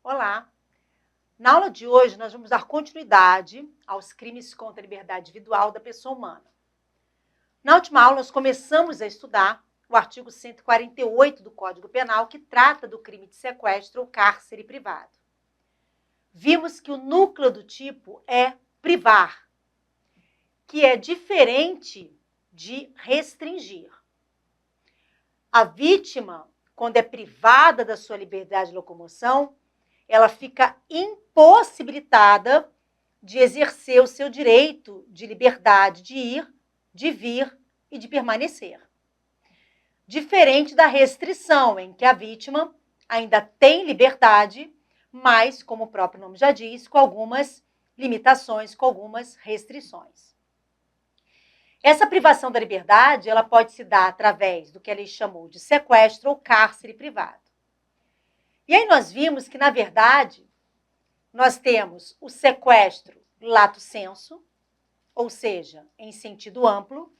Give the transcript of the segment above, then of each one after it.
Olá! Na aula de hoje, nós vamos dar continuidade aos crimes contra a liberdade individual da pessoa humana. Na última aula, nós começamos a estudar o artigo 148 do Código Penal, que trata do crime de sequestro ou cárcere privado. Vimos que o núcleo do tipo é privar, que é diferente de restringir. A vítima, quando é privada da sua liberdade de locomoção, ela fica impossibilitada de exercer o seu direito de liberdade de ir, de vir e de permanecer. Diferente da restrição, em que a vítima ainda tem liberdade, mas, como o próprio nome já diz, com algumas limitações, com algumas restrições. Essa privação da liberdade, ela pode se dar através do que a lei chamou de sequestro ou cárcere privado. E aí nós vimos que, na verdade, nós temos o sequestro lato sensu, ou seja, em sentido amplo,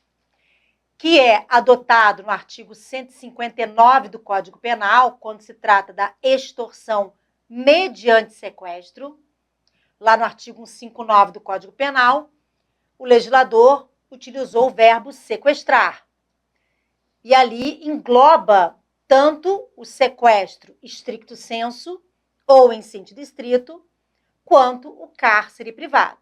que é adotado no artigo 159 do Código Penal, quando se trata da extorsão mediante sequestro. Lá no artigo 159 do Código Penal, o legislador utilizou o verbo sequestrar. E ali engloba tanto o sequestro stricto sensu, ou em sentido estrito, quanto o cárcere privado.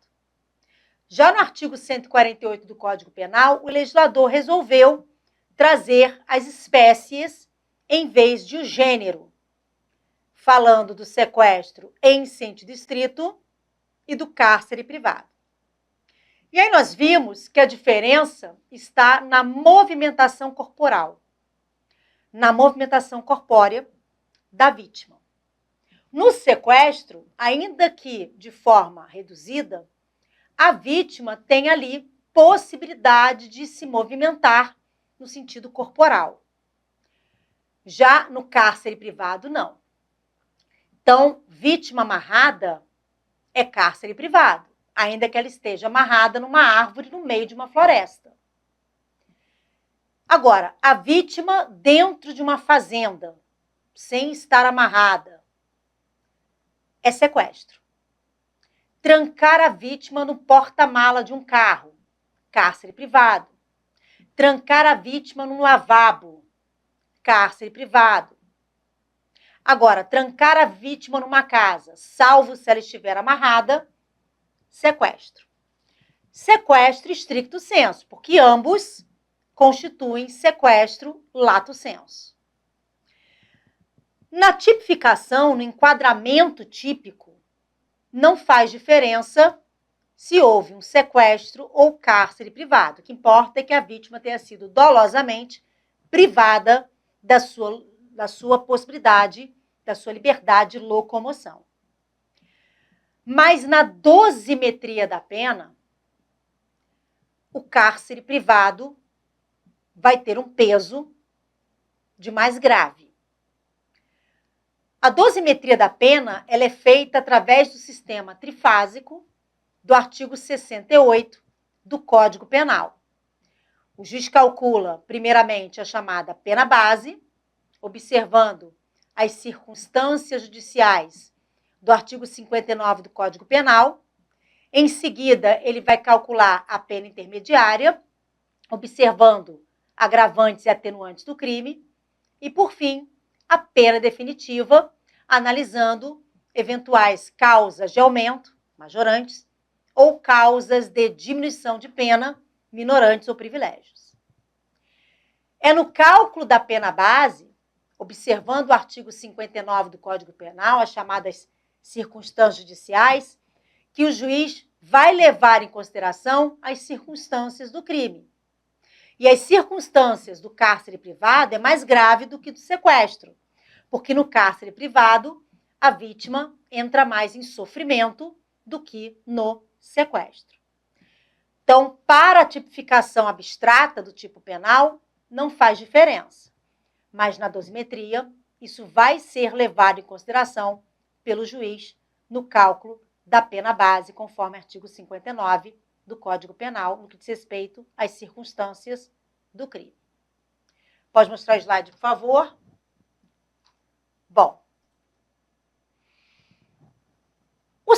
Já no artigo 148 do Código Penal, o legislador resolveu trazer as espécies em vez de o gênero, falando do sequestro em sentido estrito e do cárcere privado. E aí nós vimos que a diferença está na movimentação corporal, na movimentação corpórea da vítima. No sequestro, ainda que de forma reduzida, a vítima tem ali possibilidade de se movimentar no sentido corporal. Já no cárcere privado, não. Então, vítima amarrada é cárcere privado, ainda que ela esteja amarrada numa árvore no meio de uma floresta. Agora, a vítima dentro de uma fazenda, sem estar amarrada, é sequestro. Trancar a vítima no porta-mala de um carro, cárcere privado. Trancar a vítima num lavabo, cárcere privado. Agora, trancar a vítima numa casa, salvo se ela estiver amarrada, sequestro. Sequestro stricto sensu, porque ambos constituem sequestro lato sensu. Na tipificação, no enquadramento típico, não faz diferença se houve um sequestro ou cárcere privado. O que importa é que a vítima tenha sido dolosamente privada da sua possibilidade, da sua liberdade de locomoção. Mas na dosimetria da pena, o cárcere privado vai ter um peso de mais grave. A dosimetria da pena, ela é feita através do sistema trifásico do artigo 68 do Código Penal. O juiz calcula, primeiramente, a chamada pena base, observando as circunstâncias judiciais do artigo 59 do Código Penal. Em seguida, ele vai calcular a pena intermediária, observando agravantes e atenuantes do crime. E, por fim, a pena definitiva, analisando eventuais causas de aumento, majorantes, ou causas de diminuição de pena, minorantes ou privilégios. É no cálculo da pena base, observando o artigo 59 do Código Penal, as chamadas circunstâncias judiciais, que o juiz vai levar em consideração as circunstâncias do crime. E as circunstâncias do cárcere privado é mais grave do que do sequestro, porque no cárcere privado a vítima entra mais em sofrimento do que no sequestro. Então, para a tipificação abstrata do tipo penal, não faz diferença. Mas na dosimetria, isso vai ser levado em consideração pelo juiz no cálculo da pena base, conforme artigo 59 do Código Penal, no que diz respeito às circunstâncias do crime. Pode mostrar o slide, por favor? Bom,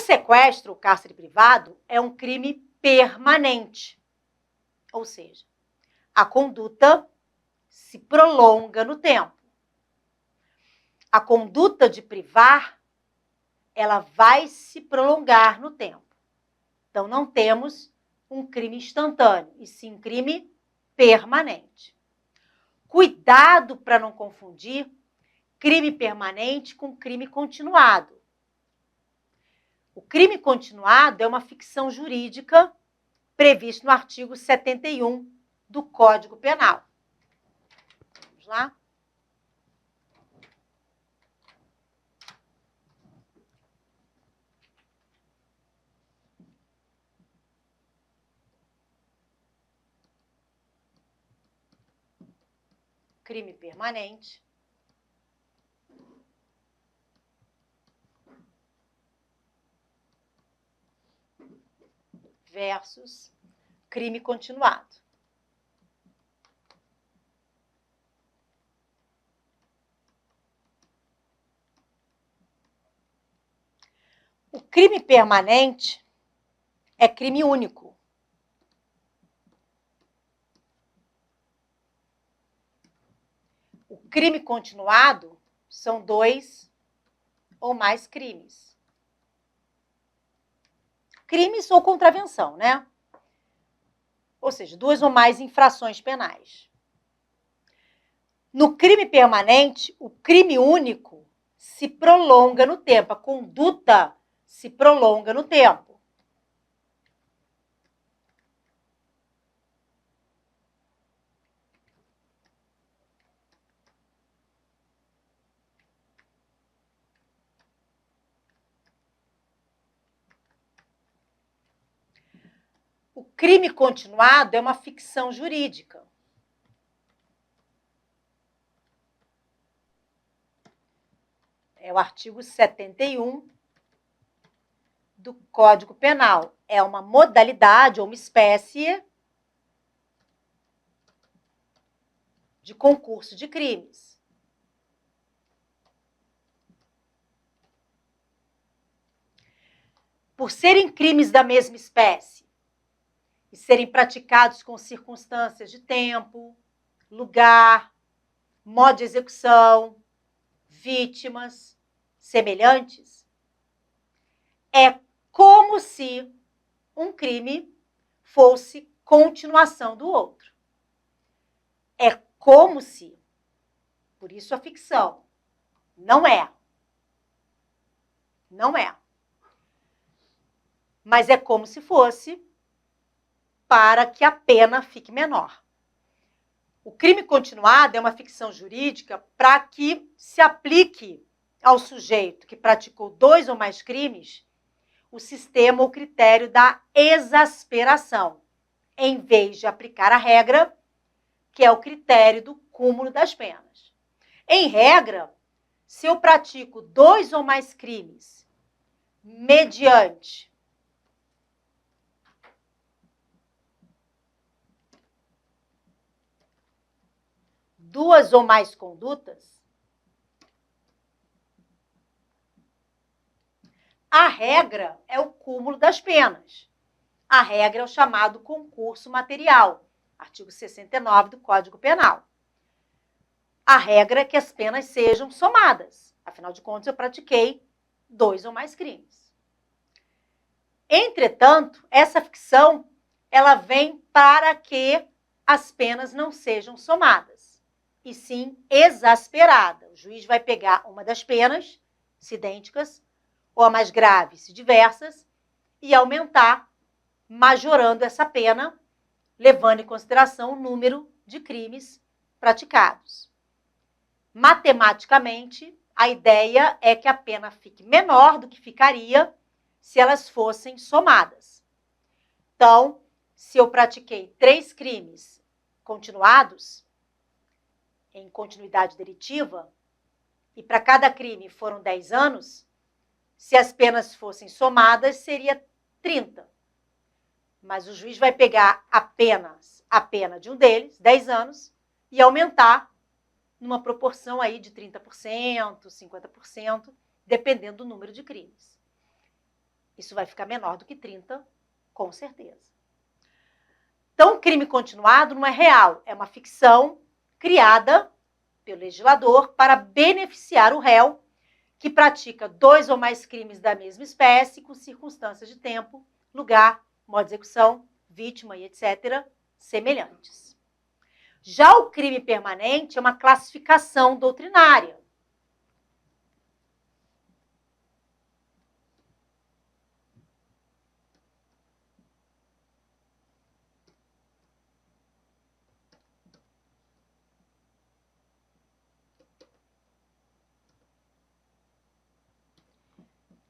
sequestro, o cárcere privado, é um crime permanente. Ou seja, a conduta se prolonga no tempo. A conduta de privar, ela vai se prolongar no tempo. Então, não temos um crime instantâneo, e sim um crime permanente. Cuidado para não confundir crime permanente com crime continuado. O crime continuado é uma ficção jurídica prevista no artigo 71 do Código Penal. Vamos lá? Crime permanente versus crime continuado. O crime permanente é crime único. O crime continuado são 2 ou mais crimes. Crimes ou contravenção, né? Ou seja, 2 ou mais infrações penais. No crime permanente, o crime único se prolonga no tempo, a conduta se prolonga no tempo. O crime continuado é uma ficção jurídica. É o artigo 71 do Código Penal. É uma modalidade ou uma espécie de concurso de crimes. Por serem crimes da mesma espécie e serem praticados com circunstâncias de tempo, lugar, modo de execução, vítimas semelhantes, é como se um crime fosse continuação do outro. É como se. Por isso a ficção. Não é. Não é. Mas é como se fosse para que a pena fique menor. O crime continuado é uma ficção jurídica para que se aplique ao sujeito que praticou 2 ou mais crimes o sistema ou critério da exasperação, em vez de aplicar a regra, que é o critério do cúmulo das penas. Em regra, se eu pratico 2 ou mais crimes mediante duas ou mais condutas, a regra é o cúmulo das penas. A regra é o chamado concurso material, artigo 69 do Código Penal. A regra é que as penas sejam somadas. Afinal de contas, eu pratiquei 2 ou mais crimes. Entretanto, essa ficção, ela vem para que as penas não sejam somadas, e sim exasperadas. O juiz vai pegar uma das penas, se idênticas, ou a mais grave, se diversas, e aumentar, majorando essa pena, levando em consideração o número de crimes praticados. Matematicamente, a ideia é que a pena fique menor do que ficaria se elas fossem somadas. Então, se eu pratiquei 3 crimes continuados, em continuidade delitiva, e para cada crime foram 10 anos, se as penas fossem somadas, seria 30. Mas o juiz vai pegar apenas a pena de um deles, 10 anos, e aumentar numa proporção aí de 30%, 50%, dependendo do número de crimes. Isso vai ficar menor do que 30, com certeza. Então, crime continuado não é real, é uma ficção criada pelo legislador para beneficiar o réu que pratica 2 ou mais crimes da mesma espécie com circunstâncias de tempo, lugar, modo de execução, vítima e etc., semelhantes. Já o crime permanente é uma classificação doutrinária.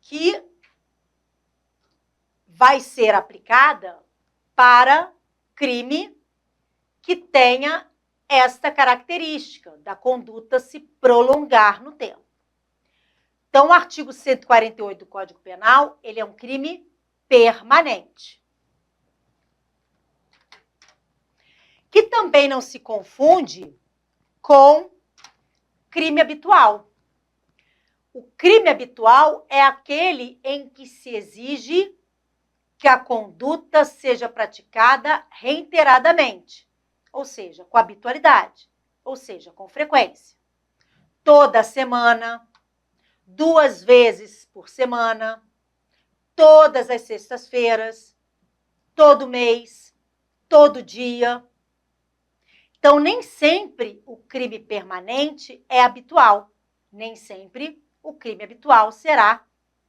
Que vai ser aplicada para crime que tenha esta característica da conduta se prolongar no tempo. Então, o artigo 148 do Código Penal, ele é um crime permanente. Que também não se confunde com crime habitual. O crime habitual é aquele em que se exige que a conduta seja praticada reiteradamente, ou seja, com habitualidade, ou seja, com frequência. Toda semana, 2 vezes por semana, todas as sextas-feiras, todo mês, todo dia. Então, nem sempre o crime permanente é habitual, nem sempre o crime habitual será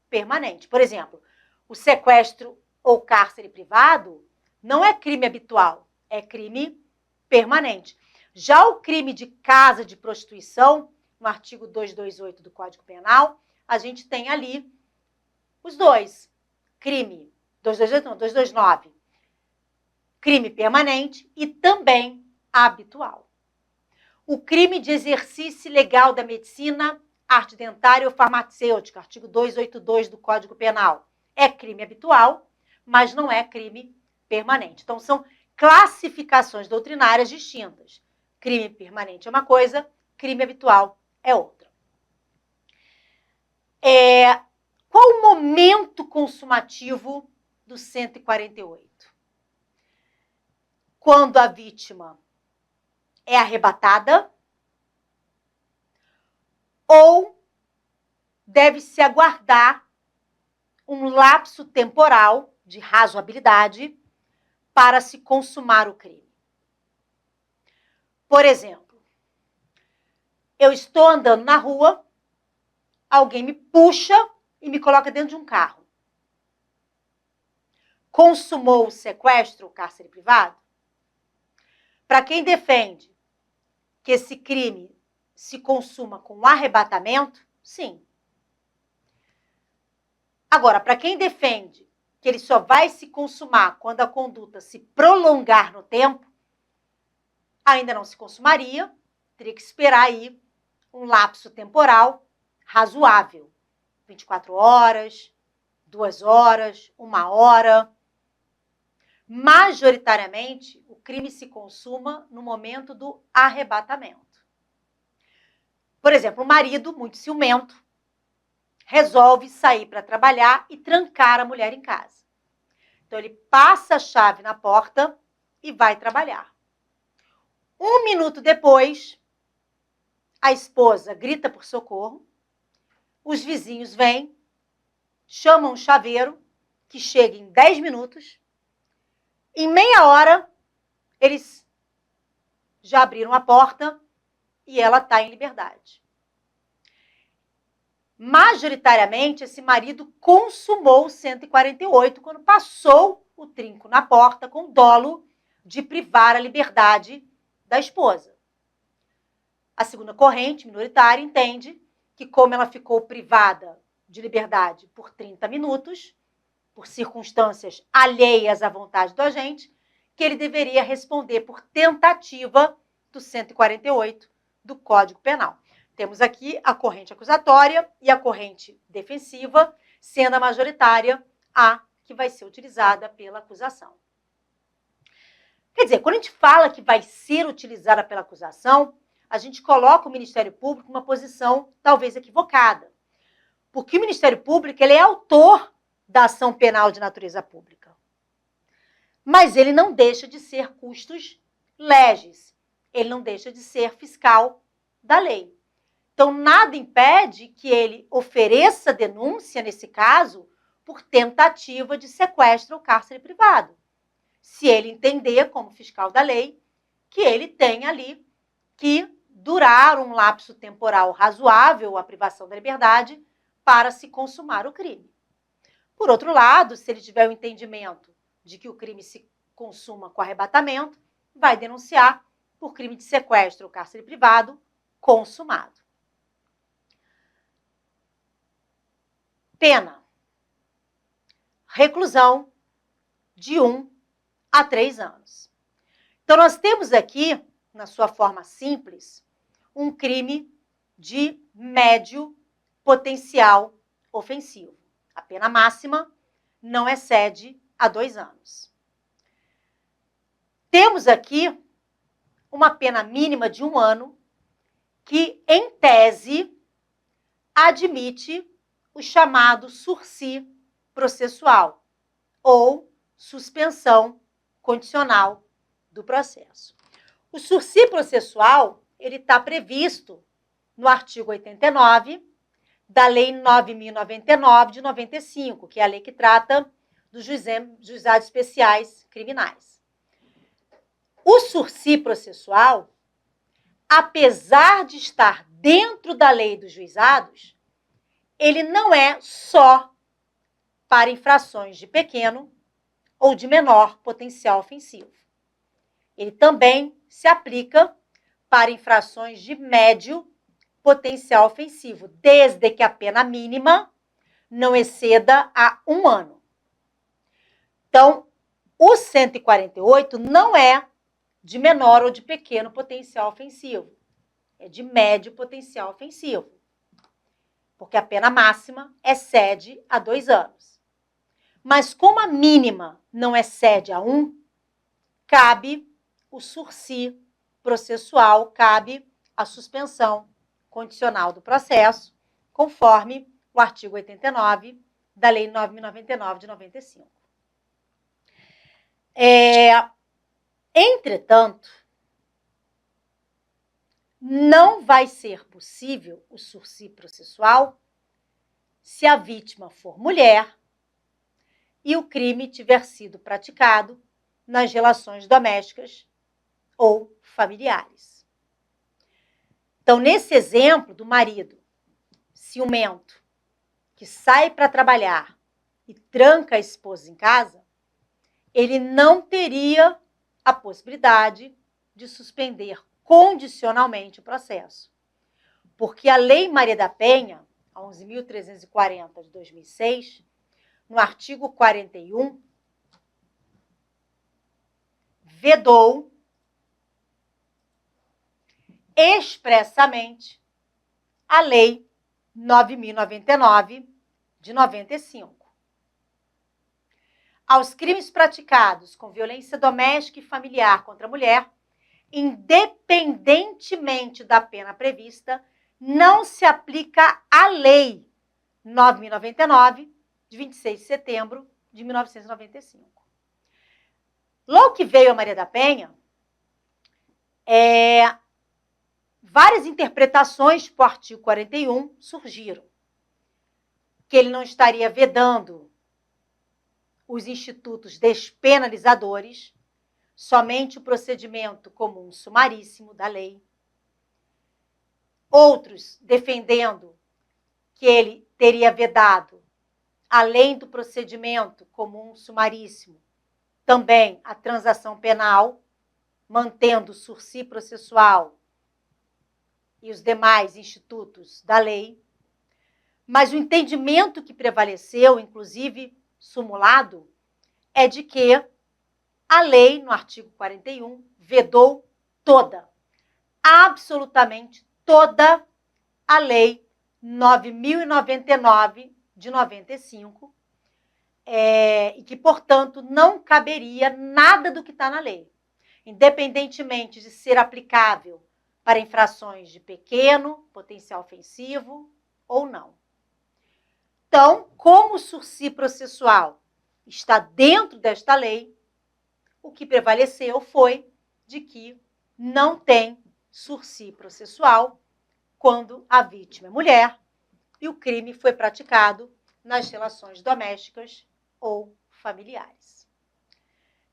permanente. Por exemplo, o sequestro ou cárcere privado não é crime habitual, é crime permanente. Já o crime de casa de prostituição, no artigo 228 do Código Penal, a gente tem ali os dois. Crime 228, não, 229. Crime permanente e também habitual. O crime de exercício ilegal da medicina, arte dentária ou farmacêutica, artigo 282 do Código Penal, é crime habitual, mas não é crime permanente. Então, são classificações doutrinárias distintas. Crime permanente é uma coisa, crime habitual é outra. Qual o momento consumativo do 148? Quando a vítima é arrebatada ou deve-se aguardar um lapso temporal de razoabilidade para se consumar o crime. Por exemplo, eu estou andando na rua, alguém me puxa e me coloca dentro de um carro. Consumou o sequestro, o cárcere privado? Para quem defende que esse crime se consuma com arrebatamento, sim. Agora, para quem defende que ele só vai se consumar quando a conduta se prolongar no tempo, ainda não se consumaria, teria que esperar aí um lapso temporal razoável. 24 horas, 2 horas, 1 hora. Majoritariamente, o crime se consuma no momento do arrebatamento. Por exemplo, o marido, muito ciumento, resolve sair para trabalhar e trancar a mulher em casa. Então, ele passa a chave na porta e vai trabalhar. 1 minuto depois, a esposa grita por socorro, os vizinhos vêm, chamam um chaveiro, que chega em 10 minutos, em meia hora, eles já abriram a porta e ela está em liberdade. Majoritariamente, esse marido consumou o 148 quando passou o trinco na porta com dolo de privar a liberdade da esposa. A segunda corrente, minoritária, entende que como ela ficou privada de liberdade por 30 minutos, por circunstâncias alheias à vontade do agente, que ele deveria responder por tentativa do 148 do Código Penal. Temos aqui a corrente acusatória e a corrente defensiva, sendo a majoritária a que vai ser utilizada pela acusação. Quer dizer, quando a gente fala que vai ser utilizada pela acusação, a gente coloca o Ministério Público numa posição talvez equivocada. Porque o Ministério Público ele é autor da ação penal de natureza pública. Mas ele não deixa de ser custos legis, ele não deixa de ser fiscal da lei. Então, nada impede que ele ofereça denúncia, nesse caso, por tentativa de sequestro ou cárcere privado. Se ele entender, como fiscal da lei, que ele tem ali que durar um lapso temporal razoável a privação da liberdade para se consumar o crime. Por outro lado, se ele tiver o entendimento de que o crime se consuma com arrebatamento, vai denunciar por crime de sequestro ou cárcere privado consumado. Pena: reclusão de 1 a 3 anos. Então, nós temos aqui, na sua forma simples, um crime de médio potencial ofensivo. A pena máxima não excede a 2 anos. Temos aqui uma pena mínima de 1 ano, que, em tese, admite o chamado sursi processual, ou suspensão condicional do processo. O sursi processual, ele está previsto no artigo 89 da Lei 9.099 de 95, que é a lei que trata dos juizados especiais criminais. O sursi processual, apesar de estar dentro da lei dos juizados, ele não é só para infrações de pequeno ou de menor potencial ofensivo. Ele também se aplica para infrações de médio potencial ofensivo, desde que a pena mínima não exceda a 1 ano. Então, o 148 não é de menor ou de pequeno potencial ofensivo, é de médio potencial ofensivo, porque a pena máxima excede a 2 anos. Mas como a mínima não excede a 1, cabe o sursi processual, cabe a suspensão condicional do processo, conforme o artigo 89 da Lei 9.099 de 95. Entretanto, não vai ser possível o sursi processual se a vítima for mulher e o crime tiver sido praticado nas relações domésticas ou familiares. Então, nesse exemplo do marido ciumento que sai para trabalhar e tranca a esposa em casa, ele não teria a possibilidade de suspender condicionalmente o processo, porque a Lei Maria da Penha, 11.340 de 2006, no artigo 41, vedou expressamente a Lei 9.099 de 95. Aos crimes praticados com violência doméstica e familiar contra a mulher, independentemente da pena prevista, não se aplica a Lei 9.099 de 26 de setembro de 1995. Logo que veio a Maria da Penha, várias interpretações para o artigo 41 surgiram. Que ele não estaria vedando os institutos despenalizadores, somente o procedimento comum sumaríssimo da lei. Outros defendendo que ele teria vedado, além do procedimento comum sumaríssimo, também a transação penal, mantendo o sursi processual e os demais institutos da lei. Mas o entendimento que prevaleceu, inclusive sumulado, é de que a lei, no artigo 41, vedou toda, absolutamente toda a Lei 9.099 de 95, e que, portanto, não caberia nada do que está na lei, independentemente de ser aplicável para infrações de pequeno potencial ofensivo ou não. Então, como o sursi processual está dentro desta lei, o que prevaleceu foi de que não tem sursi processual quando a vítima é mulher e o crime foi praticado nas relações domésticas ou familiares.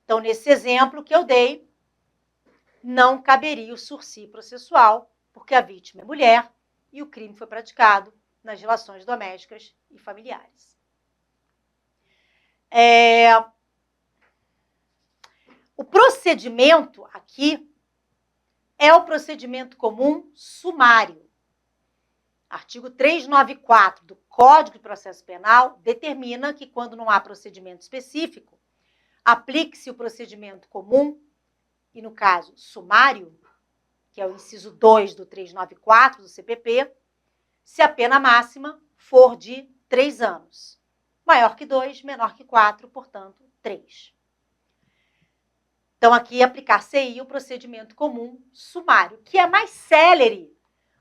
Então, nesse exemplo que eu dei, não caberia o sursi processual, porque a vítima é mulher e o crime foi praticado nas relações domésticas e familiares. O procedimento aqui é o procedimento comum sumário. Artigo 394 do Código de Processo Penal determina que, quando não há procedimento específico, aplique-se o procedimento comum, e no caso sumário, que é o inciso 2 do 394 do CPP, se a pena máxima for de 3 anos. Maior que 2, menor que 4, portanto, 3. Então, aqui aplicar-se-ia o procedimento comum sumário, que é mais célere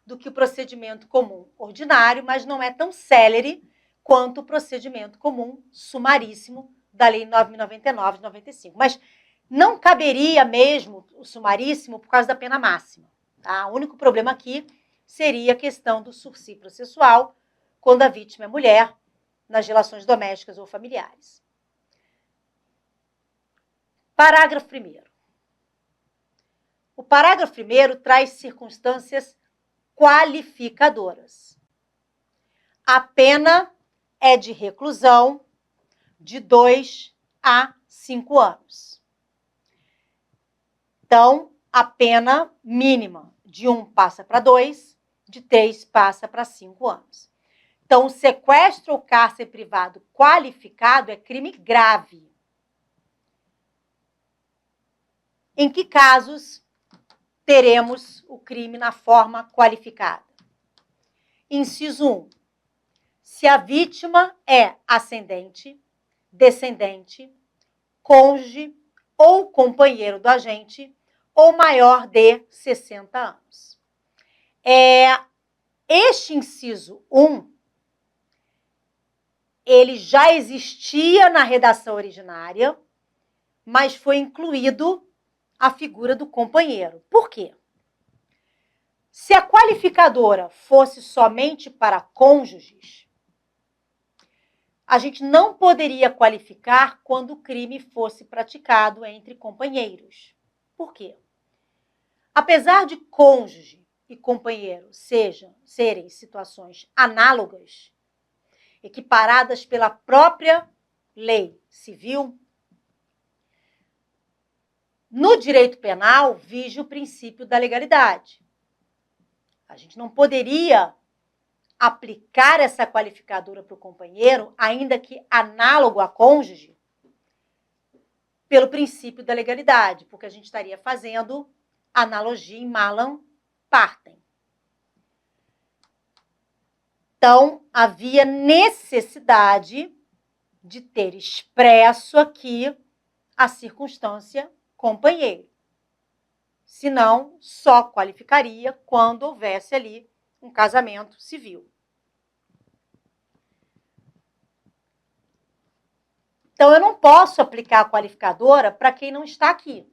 do que o procedimento comum ordinário, mas não é tão célere quanto o procedimento comum sumaríssimo da Lei 9.099 de 95. Mas não caberia mesmo o sumaríssimo por causa da pena máxima. Tá? O único problema aqui seria a questão do sursi processual, quando a vítima é mulher, nas relações domésticas ou familiares. Parágrafo 1º. O parágrafo 1º traz circunstâncias qualificadoras. A pena é de reclusão de 2 a 5 anos. Então, a pena mínima de 1 passa para 2, de 3 passa para 5 anos. Então, o sequestro ou cárcere privado qualificado é crime grave. Em que casos teremos o crime na forma qualificada? Inciso 1. Se a vítima é ascendente, descendente, cônjuge ou companheiro do agente ou maior de 60 anos. Este inciso 1, ele já existia na redação originária, mas foi incluído a figura do companheiro. Por quê? Se a qualificadora fosse somente para cônjuges, a gente não poderia qualificar quando o crime fosse praticado entre companheiros. Por quê? Apesar de cônjuge e companheiro serem situações análogas, equiparadas pela própria lei civil, no direito penal vige o princípio da legalidade. A gente não poderia aplicar essa qualificadora para o companheiro, ainda que análogo a cônjuge, pelo princípio da legalidade, porque a gente estaria fazendo analogia em malam partem. Então, havia necessidade de ter expresso aqui a circunstância companheiro. Senão, só qualificaria quando houvesse ali um casamento civil. Então, eu não posso aplicar a qualificadora para quem não está aqui.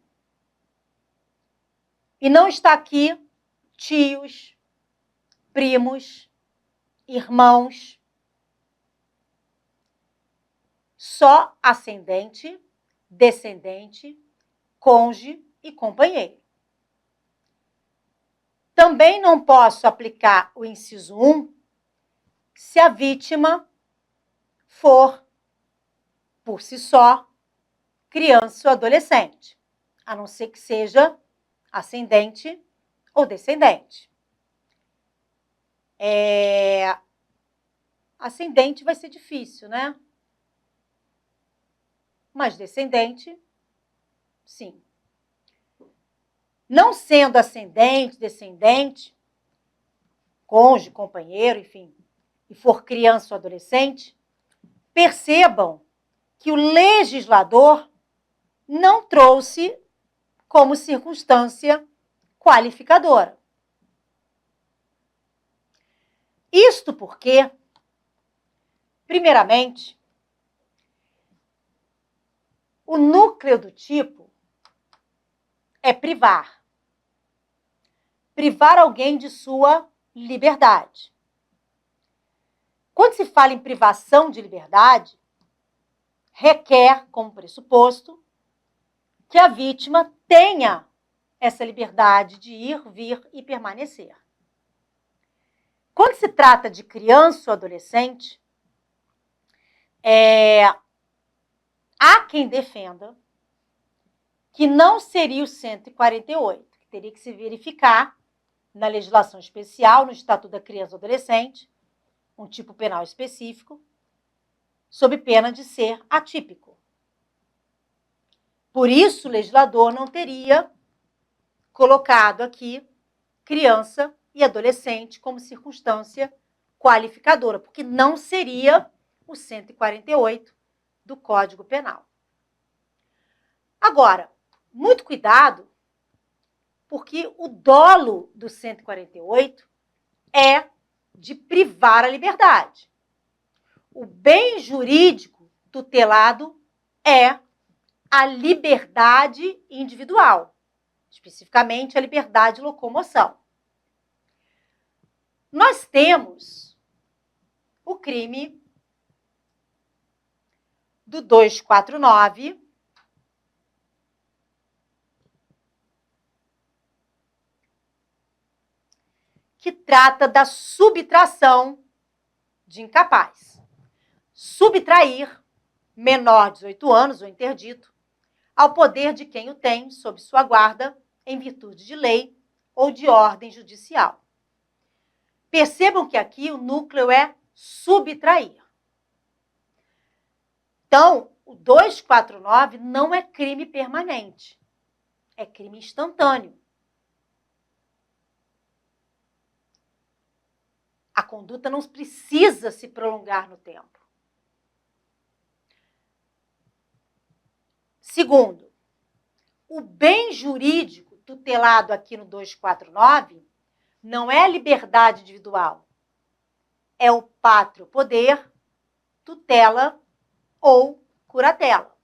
E não está aqui tios, primos, irmãos. Só ascendente, descendente, cônjuge e companheiro. Também não posso aplicar o inciso 1 se a vítima for, por si só, criança ou adolescente, a não ser que seja ascendente ou descendente. Ascendente vai ser difícil, né? Mas descendente, sim. Não sendo ascendente, descendente, cônjuge, companheiro, enfim, e for criança ou adolescente, percebam que o legislador não trouxe como circunstância qualificadora. Isto porque Primeiramente, o núcleo do tipo é privar. Privar alguém de sua liberdade. Quando se fala em privação de liberdade, requer como pressuposto que a vítima tenha essa liberdade de ir, vir e permanecer. Quando se trata de criança ou adolescente, há quem defenda que não seria o 148, que teria que se verificar na legislação especial, no Estatuto da Criança e Adolescente, um tipo penal específico, sob pena de ser atípico. Por isso, o legislador não teria colocado aqui criança e adolescente como circunstância qualificadora, porque não seria o 148 do Código Penal. Agora, muito cuidado, porque o dolo do 148 é de privar a liberdade. O bem jurídico tutelado é a liberdade individual, especificamente a liberdade de locomoção. Nós temos o crime do 249, que trata da subtração de incapaz. Subtrair menor de 18 anos, ou interdito, ao poder de quem o tem sob sua guarda, em virtude de lei ou de ordem judicial. Percebam que aqui o núcleo é subtrair. Então, o 249 não é crime permanente, é crime instantâneo. A conduta não precisa se prolongar no tempo. Segundo, o bem jurídico tutelado aqui no 249 não é a liberdade individual, é o pátrio poder, tutela ou curatela.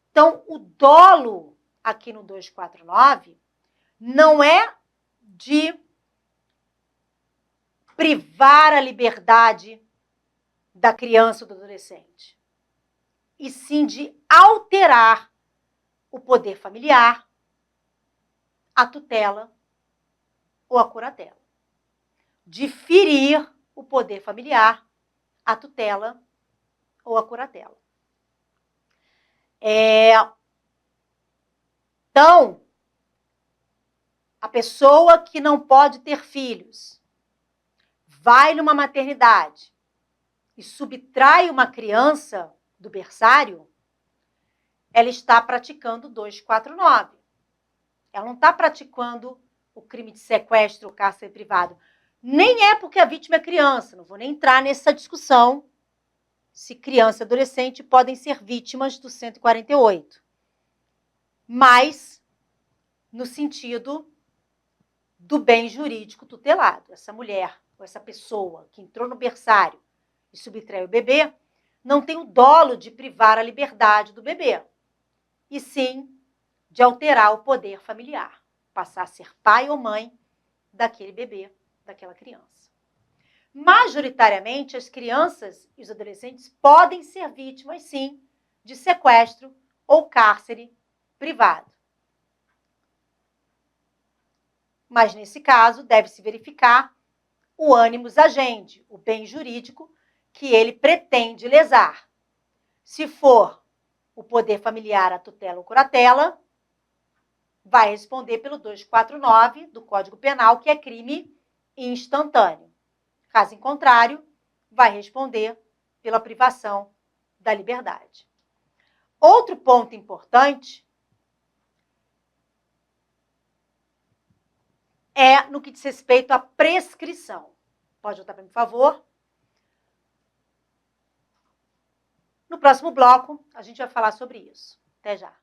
Então, o dolo aqui no 249 não é de privar a liberdade da criança ou do adolescente, e sim de alterar o poder familiar, a tutela ou a curatela. De ferir o poder familiar, a tutela ou a curatela. Então, a pessoa que não pode ter filhos vai numa maternidade e subtrai uma criança do berçário, ela está praticando 249. Ela não está praticando o crime de sequestro ou cárcere privado. Nem é porque a vítima é criança, não vou nem entrar nessa discussão se criança e adolescente podem ser vítimas do 148. Mas no sentido do bem jurídico tutelado. Essa mulher, ou essa pessoa que entrou no berçário e subtraiu o bebê, não tem o dolo de privar a liberdade do bebê, e sim de alterar o poder familiar, passar a ser pai ou mãe daquele bebê, daquela criança. Majoritariamente, as crianças e os adolescentes podem ser vítimas, sim, de sequestro ou cárcere privado. Mas, nesse caso, deve-se verificar o animus agendi, o bem jurídico que ele pretende lesar. Se for o poder familiar, a tutela ou curatela, vai responder pelo 249 do Código Penal, que é crime instantâneo. Caso em contrário, vai responder pela privação da liberdade. Outro ponto importante é no que diz respeito à prescrição. Pode voltar para mim, por favor? No próximo bloco, a gente vai falar sobre isso. Até já.